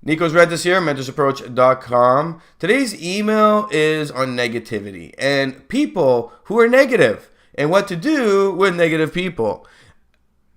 Nico's Rentis here, mentorsapproach.com. Today's email is on negativity and people who are negative and what to do with negative people.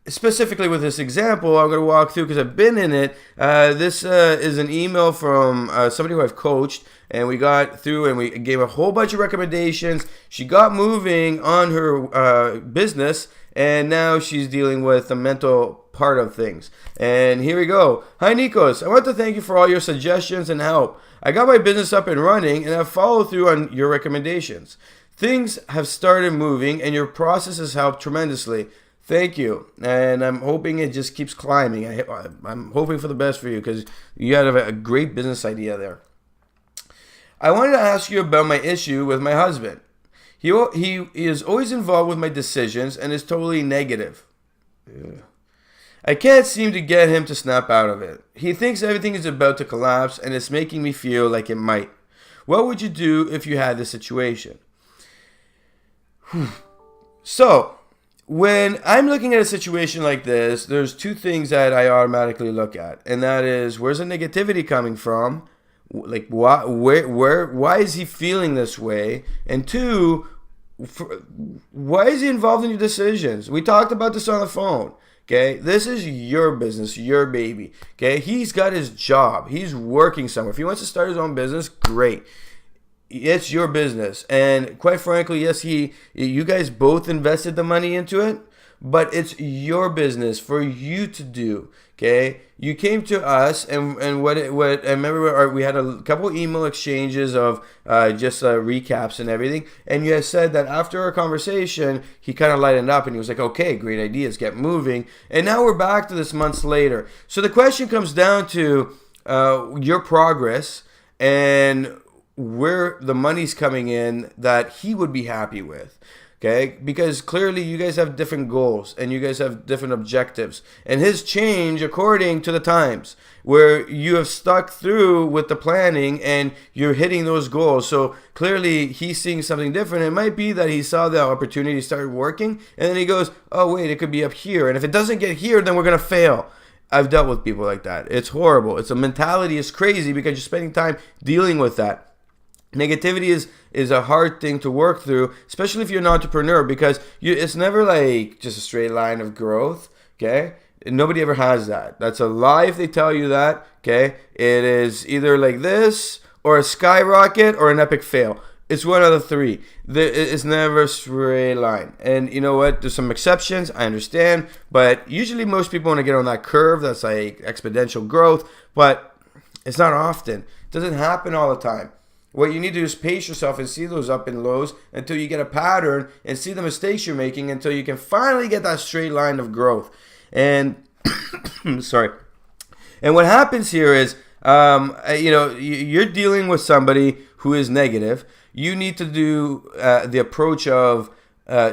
Specifically with this example, I'm going to walk through because I've been in it. This is an email from somebody who I've coached, and we got through and we gave a whole bunch of recommendations. She got moving on her business, and now she's dealing with the mental part of things. And here we go. Hi, Nikos. I want to thank you for all your suggestions and help. I got my business up and running, and I've followed through on your recommendations. Things have started moving, and your process has helped tremendously. Thank you, and I'm hoping it just keeps climbing. I'm hoping for the best for you because you have a great business idea there. I wanted to ask you about my issue with my husband. He is always involved with my decisions and is totally negative. Ugh. I can't seem to get him to snap out of it. He thinks everything is about to collapse, and it's making me feel like it might. What would you do if you had this situation? So, when I'm looking at a situation like this, there's two things that I automatically look at, and that is, where's the negativity coming from? Like, why is he feeling this way? And two, why is he involved in your decisions? We talked about this on the phone. Okay, this is your business, your baby. Okay, he's got his job. He's working somewhere. If he wants to start his own business, great. It's your business, and quite frankly, yes, you guys both invested the money into it, but it's your business for you to do. Okay, you came to us, and what I remember, we had a couple email exchanges of just recaps and everything, and you had said that after our conversation, he kind of lightened up and he was like, okay, great ideas, get moving, and now we're back to this months later. So the question comes down to your progress and where the money's coming in that he would be happy with. Okay, because clearly you guys have different goals and you guys have different objectives, and his change according to the times, where you have stuck through with the planning and you're hitting those goals. So clearly he's seeing something different. It might be that he saw the opportunity, started working, and then he goes, oh wait, it could be up here, and if it doesn't get here, then we're gonna fail. I've dealt with people like that. It's horrible. It's a mentality. It's crazy because you're spending time dealing with that. Negativity is a hard thing to work through, especially if you're an entrepreneur, because it's never like just a straight line of growth. Okay, nobody ever has that. That's a lie if they tell you that. Okay, it is either like this or a skyrocket or an epic fail. It's one of the three. It's never a straight line. And you know what? There's some exceptions. I understand, but usually most people want to get on that curve. That's like exponential growth, but it's not often. It doesn't happen all the time. What you need to do is pace yourself and see those up and lows until you get a pattern and see the mistakes you're making until you can finally get that straight line of growth. And sorry. And what happens here is, you're dealing with somebody who is negative. You need to do the approach of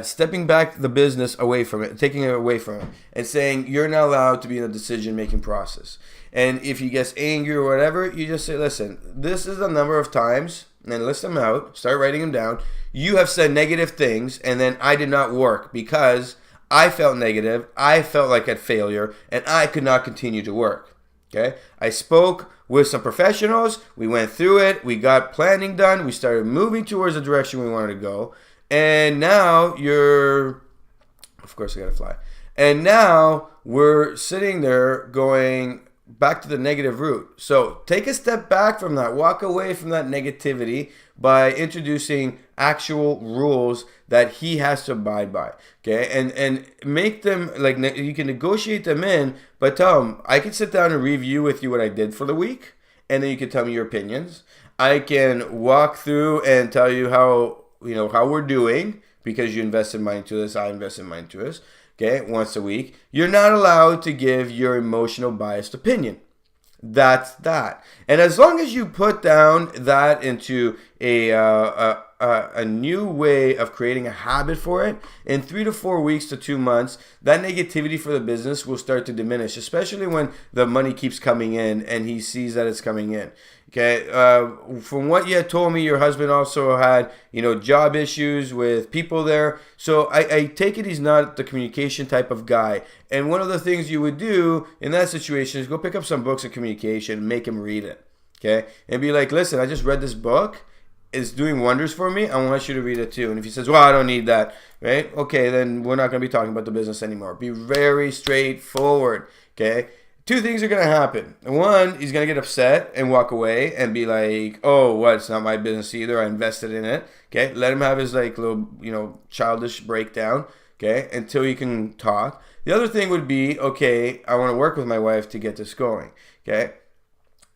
stepping back the business away from it, taking it away from it, and saying you're not allowed to be in the decision-making process. And if he gets angry or whatever, you just say, listen, this is the number of times, and list them out, start writing them down. You have said negative things, and then I did not work because I felt negative, I felt like a failure, and I could not continue to work. Okay? I spoke with some professionals, we went through it, we got planning done, we started moving towards the direction we wanted to go, and now of course I gotta fly. And now we're sitting there going back to the negative route. So take a step back from that. Walk away from that negativity by introducing actual rules that he has to abide by. Okay, and make them like you can negotiate them in, but tell him I can sit down and review with you what I did for the week, and then you can tell me your opinions. I can walk through and tell you how we're doing because you invested money into this. I invested money into this. Okay, once a week. You're not allowed to give your emotional biased opinion. That's that. And as long as you put down that into a new way of creating a habit for it, in 3 to 4 weeks to 2 months, that negativity for the business will start to diminish, especially when the money keeps coming in and he sees that it's coming in. Okay, from what you had told me, your husband also had, job issues with people there. So I take it he's not the communication type of guy. And one of the things you would do in that situation is go pick up some books of communication, make him read it. Okay, and be like, listen, I just read this book. It's doing wonders for me. I want you to read it too. And if he says, well, I don't need that, right? Okay, then we're not going to be talking about the business anymore. Be very straightforward. Okay. Two things are going to happen. One, he's going to get upset and walk away and be like, oh, what? It's not my business either. I invested in it. Okay. Let him have his little, childish breakdown. Okay. Until you can talk. The other thing would be, okay, I want to work with my wife to get this going. Okay.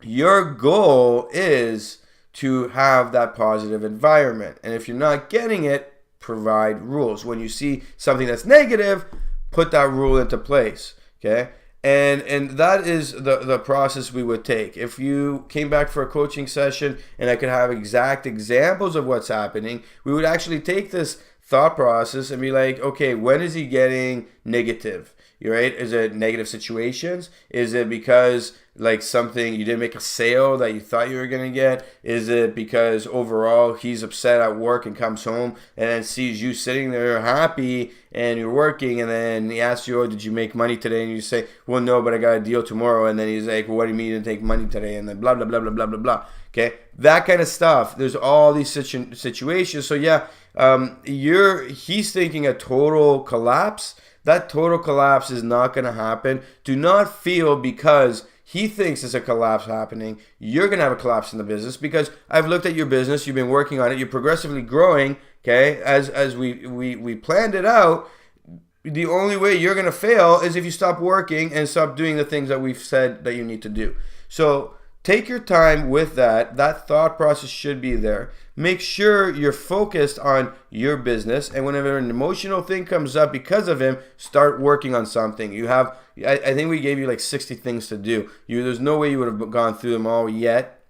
Your goal is to have that positive environment. And if you're not getting it, provide rules. When you see something that's negative, put that rule into place. Okay. And that is the process we would take. If you came back for a coaching session and I could have exact examples of what's happening, we would actually take this thought process and be like, okay, when is he getting negative? Right? Is it negative situations? Is it because something you didn't make a sale that you thought you were going to get? Is it because overall he's upset at work and comes home and then sees you sitting there happy and you're working, and then he asks you, oh, did you make money today? And you say, well, no, but I got a deal tomorrow. And then he's like, well, what do you mean you didn't take money today? And then blah, blah, blah, blah, blah, blah, blah. Okay? That kind of stuff. There's all these situations. So yeah, he's thinking a total collapse. That total collapse is not going to happen. Do not feel because he thinks there's a collapse happening, you're going to have a collapse in the business, because I've looked at your business, you've been working on it, you're progressively growing, okay, as we planned it out. The only way you're going to fail is if you stop working and stop doing the things that we've said that you need to do. So take your time with that. That thought process should be there. Make sure you're focused on your business, and whenever an emotional thing comes up because of him, start working on something. I think we gave you 60 things to do. There's no way you would have gone through them all yet.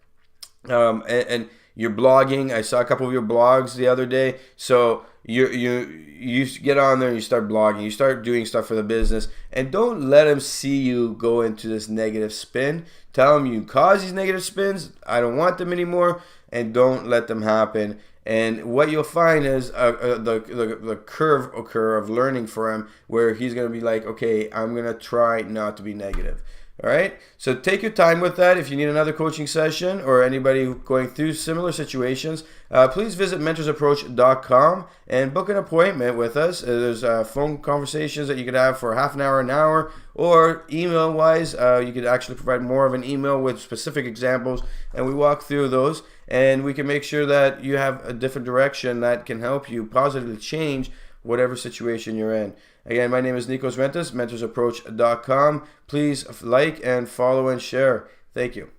And you're blogging. I saw a couple of your blogs the other day. So you get on there and you start blogging. You start doing stuff for the business, and don't let him see you go into this negative spin. Tell him you cause these negative spins. I don't want them anymore, and don't let them happen. And what you'll find is the curve occur of learning for him, where he's going to be like, okay, I'm going to try not to be negative. All right, so take your time with that. If you need another coaching session or anybody going through similar situations, please visit mentorsapproach.com and book an appointment with us. There's phone conversations that you could have for half an hour, or email-wise. You could actually provide more of an email with specific examples, and we walk through those, and we can make sure that you have a different direction that can help you positively change whatever situation you're in. Again, my name is Nikos Rentas, mentorsapproach.com. Please like and follow and share. Thank you.